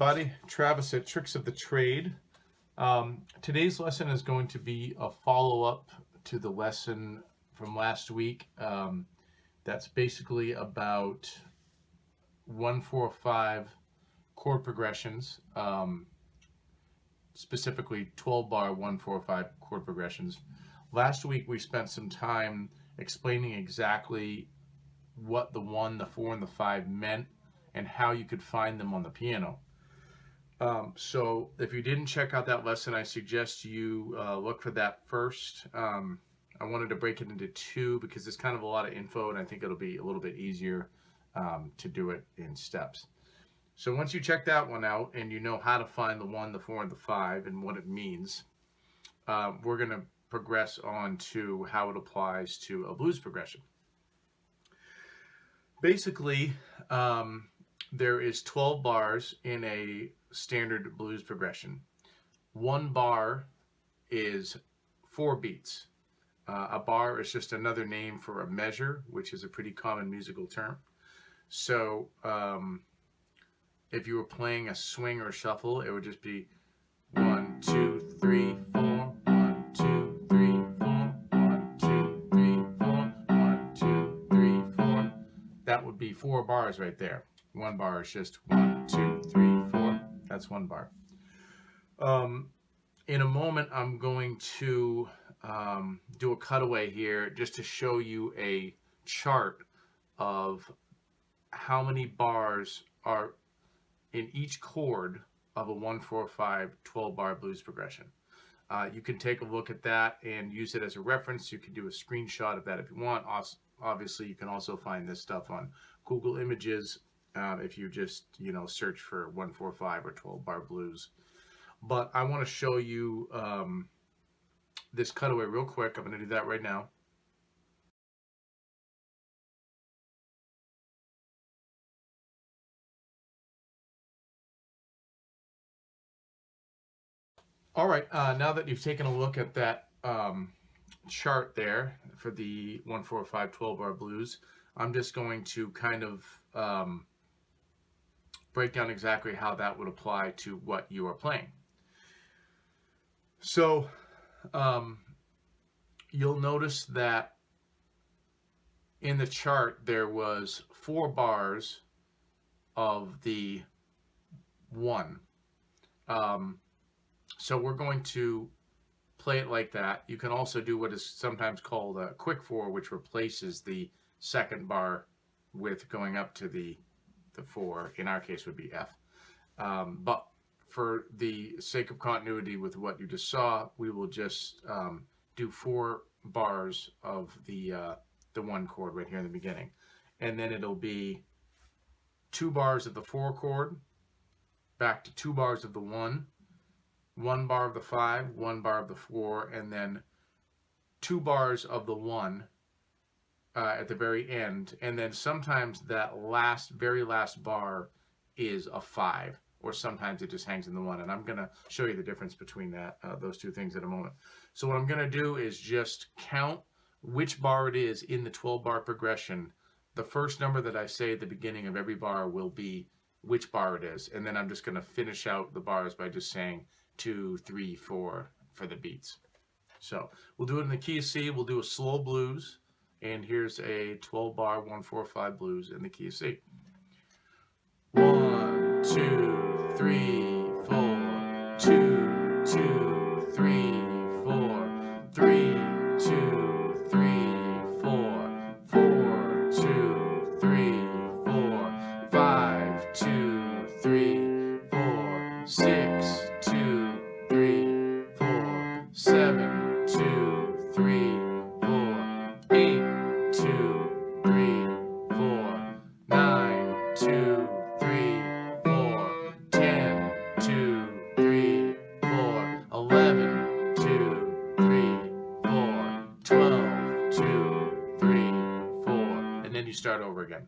everybody, Travis at Tricks of the Trade. Today's lesson is going to be a follow-up to the lesson from last week. That's basically about 1-4-5 chord progressions, specifically 12-bar 1-4-5 chord progressions. Last week we spent some time explaining exactly what the 1, the 4, and the 5 meant and how you could find them on the piano. So if you didn't check out that lesson, I suggest you look for that first. I wanted to break it into two because it's kind of a lot of info, and I think it'll be a little bit easier to do it in steps. So once you check that one out and you know how to find the 1, the 4, and the 5 and what it means, we're going to progress on to how it applies to a blues progression. Basically, there is 12 bars in a standard blues progression. 1 bar is 4 beats. A bar is just another name for a measure, which is a pretty common musical term. So if you were playing a swing or a shuffle, it would just be 1, 2, 3, 4, 1, 2, 3, 4, 1, 2, 3, 4, 1, 2, 3, 4. That would be 4 bars right there. 1 bar is just 1, 2, 3, 4. That's 1 bar. In a moment, I'm going to do a cutaway here just to show you a chart of how many bars are in each chord of a 1-4-5 12-bar blues progression. You can take a look at that and use it as a reference. You can do a screenshot of that if you want. Obviously, you can also find this stuff on Google Images if you just, search for 1-4-5 or 12-bar blues. But I want to show you this cutaway real quick. I'm going to do that right now. All right, now that you've taken a look at that chart there for the 1-4-5 12-bar blues, I'm just going to kind of break down exactly how that would apply to what you are playing. So you'll notice that in the chart there was 4 bars of the 1. So we're going to play it like that. You can also do what is sometimes called a quick 4, which replaces the second bar with going up to the 4. In our case would be F. But for the sake of continuity with what you just saw, we will just do 4 bars of the 1 chord right here in the beginning. And then it'll be 2 bars of the 4 chord, back to 2 bars of the 1, 1 bar of the 5, 1 bar of the 4, and then 2 bars of the 1 at the very end. And then sometimes that very last bar is a 5, or sometimes it just hangs in the 1. And I'm going to show you the difference between those two things in a moment. So what I'm going to do is just count which bar it is in the 12-bar progression. The first number that I say at the beginning of every bar will be which bar it is. And then I'm just going to finish out the bars by just saying 2, 3, 4 for the beats. So we'll do it in the key of C. We'll do a slow blues. And here's a 12-bar 1-4-5 blues in the key of C. 1, 2, 3, 4, 2, 2, 3, 4, 3, 2, 3, 4, 4, 2, 3, 4, 5, 2, 3, 4, 6, 2, 3, 4, 7, 2, 3, 4, 8, 2, 3, 4, 9, 2, 3, 4, 10, 2, 3, 4, 11, 2, 3, 4, 12, 2, 3, 4, and then you start over again.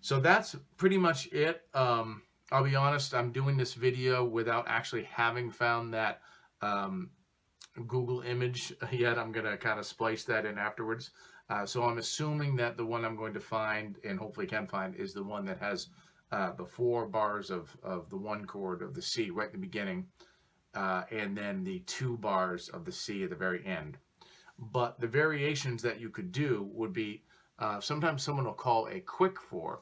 So that's pretty much it. I'll be honest, I'm doing this video without actually having found that Google image yet. I'm going to kind of splice that in afterwards. So I'm assuming that the one I'm going to find, and hopefully can find, is the one that has the 4 bars of the 1 chord of the C right in the beginning, and then the 2 bars of the C at the very end. But the variations that you could do would be, sometimes someone will call a quick 4,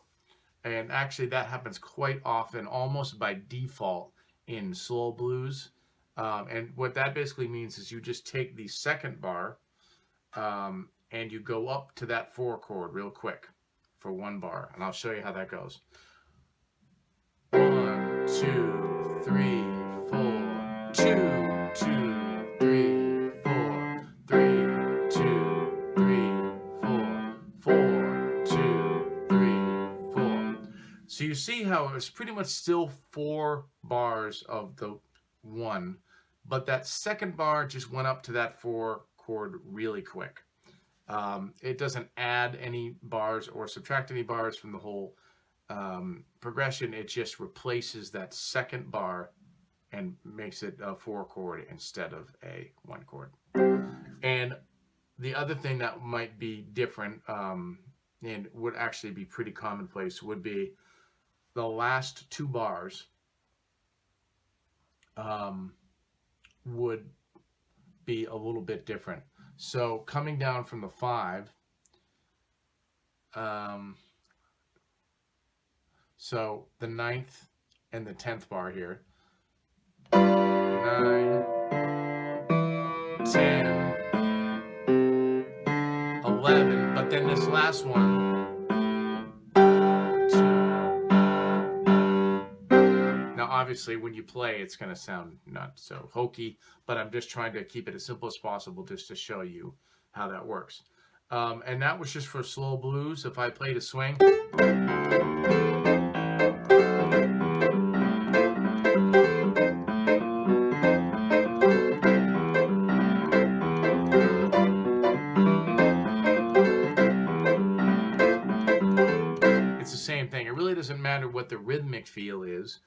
and actually that happens quite often, almost by default in slow blues. And what that basically means is you just take the second bar, and you go up to that 4 chord real quick for 1 bar, and I'll show you how that goes. 1, 2, 3, 4, 2, 2, 3, 4, 3, 2, 3, 4, 4, 2, 3, 4. So you see how it was pretty much still 4 bars of the 1, but that second bar just went up to that 4 chord really quick. It doesn't add any bars or subtract any bars from the whole progression. It just replaces that second bar and makes it a 4 chord instead of a 1 chord. And the other thing that might be different, and would actually be pretty commonplace, would be the last 2 bars would be a little bit different. So coming down from the 5, so the 9th and the 10th bar here, 9, 10, 11, but then this last one, 2. Now obviously when you play it's going to sound not so hokey, but I'm just trying to keep it as simple as possible just to show you how that works. And that was just for slow blues. If I played a swing, it's the same thing. It really doesn't matter what the rhythmic feel is.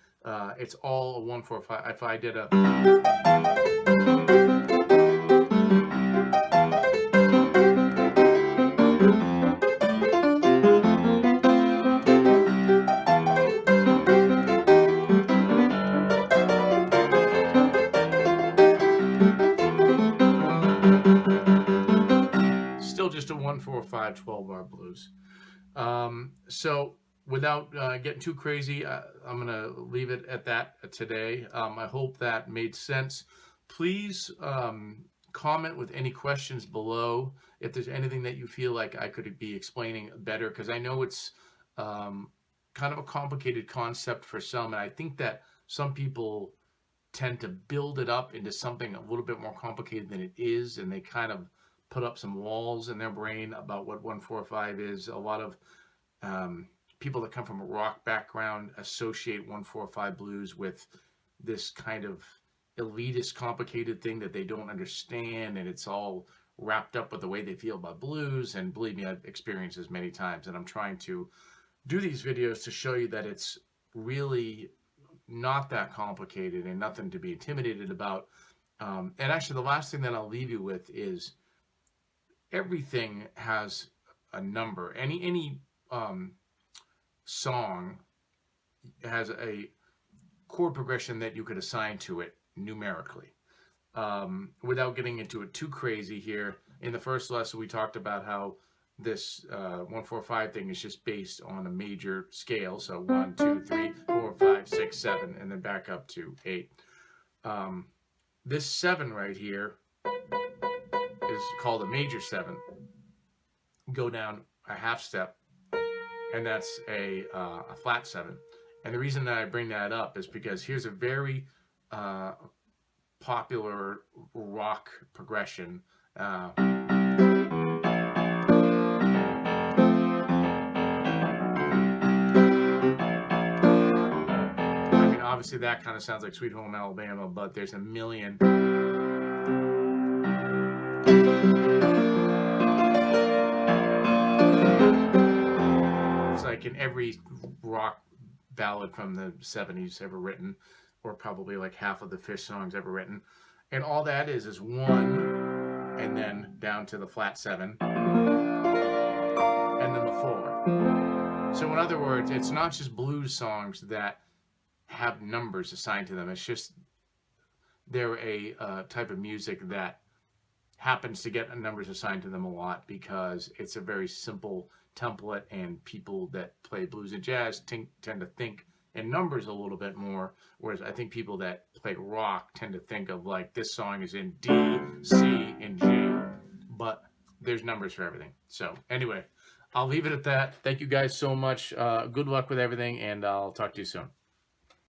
It's all a 1, 4, 5. If I did a, still just a 1, 4, 5, 12 bar blues. So without getting too crazy, I'm going to leave it at that today. I hope that made sense. Please comment with any questions below if there's anything that you feel like I could be explaining better, because I know it's kind of a complicated concept for some, and I think that some people tend to build it up into something a little bit more complicated than it is, and they kind of put up some walls in their brain about what 1, 4, 5 is. A lot of people that come from a rock background associate 1, 4, 5 blues with this kind of elitist, complicated thing that they don't understand, and it's all wrapped up with the way they feel about blues. And believe me, I've experienced this many times, and I'm trying to do these videos to show you that it's really not that complicated and nothing to be intimidated about. And actually, the last thing that I'll leave you with is everything has a number. Any song has a chord progression that you could assign to it numerically. Without getting into it too crazy here, in the first lesson we talked about how this 1, 4, 5 thing is just based on a major scale. So 1, 2, 3, 4, 5, 6, 7, and then back up to 8. This 7 right here is called a major 7. Go down a half step, and that's a flat 7. And the reason that I bring that up is because here's a very popular rock progression. Obviously that kind of sounds like Sweet Home Alabama, but there's a million. It's like in every rock ballad from the 70s ever written, or probably like half of the Fish songs ever written. And all that is 1, and then down to the flat 7, and then the 4. So in other words, it's not just blues songs that have numbers assigned to them. It's just they're a type of music that happens to get numbers assigned to them a lot because it's a very simple template, and people that play blues and jazz tend to think in numbers a little bit more, whereas I think people that play rock tend to think of like this song is in D, C, and G, but there's numbers for everything. So anyway, I'll leave it at that. Thank you guys so much. Good luck with everything, and I'll talk to you soon.